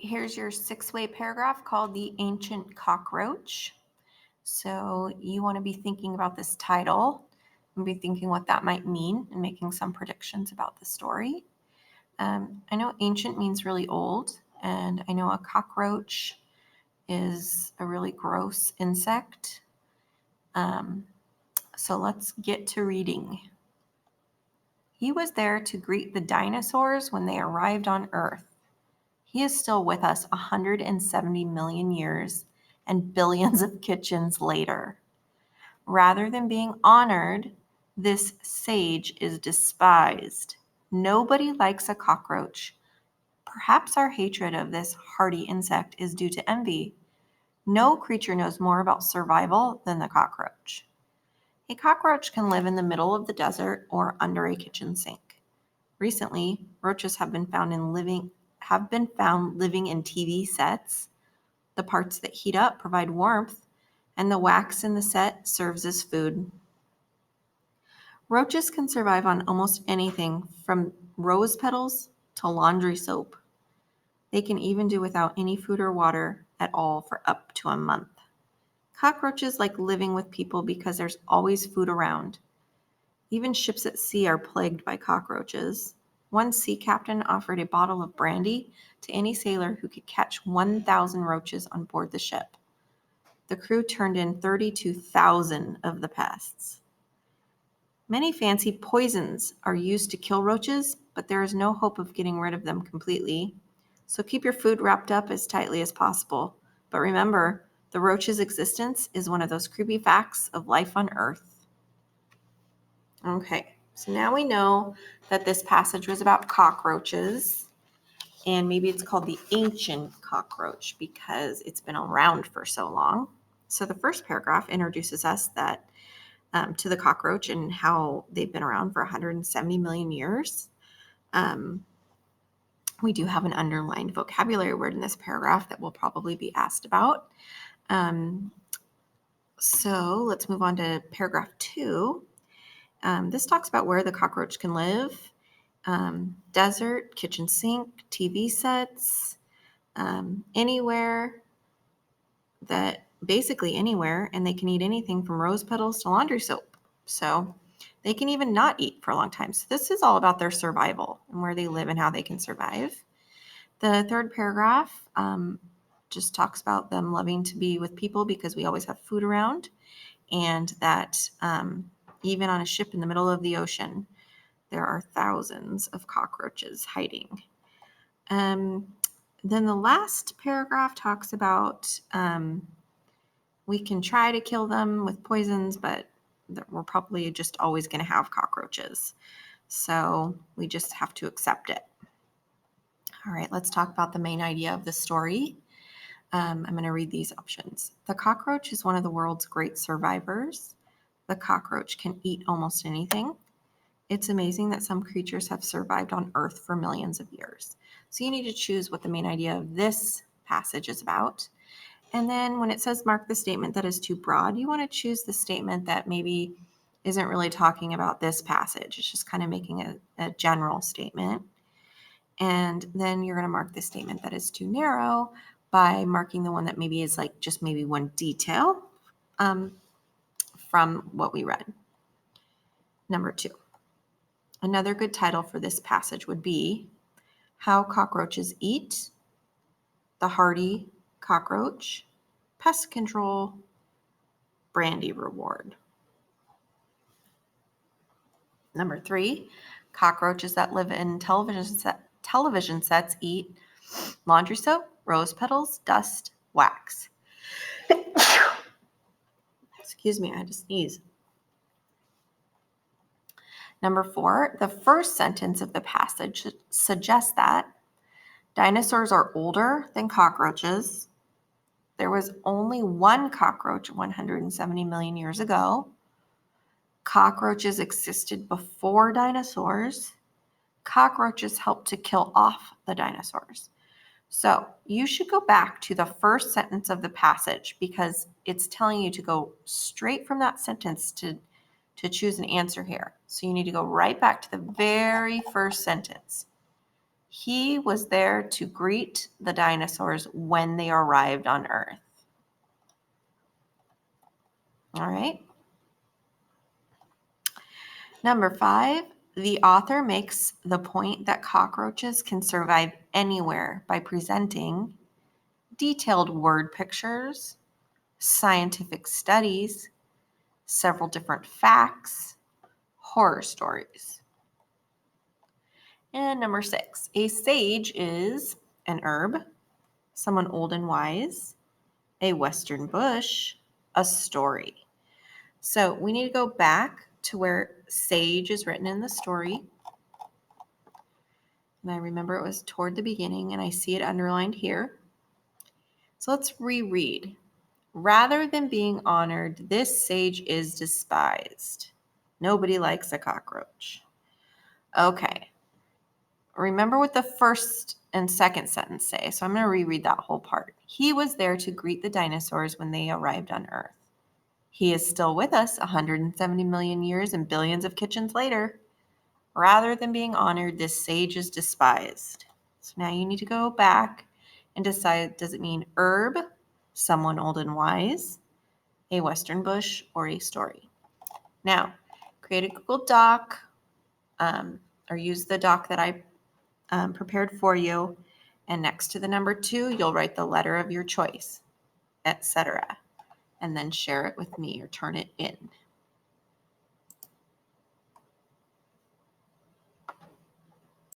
Here's your six-way paragraph called The Ancient Cockroach. So you want to be thinking about this title and be thinking what that might mean and making some predictions about the story. I know ancient means really old, and I know a cockroach is a really gross insect. Um, so let's get to reading. He was there to greet the dinosaurs when they arrived on Earth. He is still with us 170 million years and billions of kitchens later. Rather than being honored, this sage is despised. Nobody likes a cockroach. Perhaps our hatred of this hardy insect is due to envy. No creature knows more about survival than the cockroach. A cockroach can live in the middle of the desert or under a kitchen sink. Recently, roaches have been found living in TV sets. The parts that heat up provide warmth, and the wax in the set serves as food. Roaches can survive on almost anything from rose petals to laundry soap. They can even do without any food or water at all for up to a month. Cockroaches like living with people because there's always food around. Even ships at sea are plagued by cockroaches. One sea captain offered a bottle of brandy to any sailor who could catch 1,000 roaches on board the ship. The crew turned in 32,000 of the pests. Many fancy poisons are used to kill roaches, but there is no hope of getting rid of them completely. So keep your food wrapped up as tightly as possible. But remember, the roach's existence is one of those creepy facts of life on Earth. Okay, so now we know that this passage was about cockroaches, and maybe it's called the ancient cockroach because it's been around for so long. So the first paragraph introduces us to the cockroach and how they've been around for 170 million years. We do have an underlined vocabulary word in this paragraph that will probably be asked about. So let's move on to paragraph 2. This talks about where the cockroach can live. Desert, kitchen sink, TV sets, anywhere basically anywhere, and they can eat anything from rose petals to laundry soap. So they can even not eat for a long time. So this is all about their survival and where they live and how they can survive. The third paragraph just talks about them loving to be with people because we always have food around, and that even on a ship in the middle of the ocean, there are thousands of cockroaches hiding. Then the last paragraph talks about we can try to kill them with poisons, but we're probably just always going to have cockroaches. So we just have to accept it. All right, let's talk about the main idea of the story. I'm going to read these options. The cockroach is one of the world's great survivors. The cockroach can eat almost anything. It's amazing that some creatures have survived on Earth for millions of years. So you need to choose what the main idea of this passage is about. And then when it says mark the statement that is too broad, you want to choose the statement that maybe isn't really talking about this passage. It's just kind of making a general statement. And then you're going to mark the statement that is too narrow by marking the one that maybe is like just maybe one detail from what we read. Number 2. Another good title for this passage would be How Cockroaches Eat, The Hardy Cockroach, Pest Control, Brandy Reward. Number 3, cockroaches that live in television sets eat laundry soap, rose petals, dust, wax. Excuse me, I had to sneeze. Number 4, the first sentence of the passage suggests that dinosaurs are older than cockroaches. There was only one cockroach 170 million years ago. Cockroaches existed before dinosaurs. Cockroaches helped to kill off the dinosaurs. So you should go back to the first sentence of the passage because it's telling you to go straight from that sentence to choose an answer here. So you need to go right back to the very first sentence. He was there to greet the dinosaurs when they arrived on Earth. All right. Number 5, the author makes the point that cockroaches can survive anywhere by presenting detailed word pictures, scientific studies, several different facts, horror stories. And number 6, a sage is an herb, someone old and wise, a western bush, a story. So we need to go back to where sage is written in the story. And I remember it was toward the beginning, and I see it underlined here. So let's reread. Rather than being honored, this sage is despised. Nobody likes a cockroach. Okay. Remember what the first and second sentence say. So I'm going to reread that whole part. He was there to greet the dinosaurs when they arrived on Earth. He is still with us 170 million years and billions of kitchens later. Rather than being honored, this sage is despised. So now you need to go back and decide, does it mean herb, someone old and wise, a western bush, or a story? Now, create a Google Doc or use the doc that I prepared for you. And next to the number 2, you'll write the letter of your choice, etc. And then share it with me or turn it in.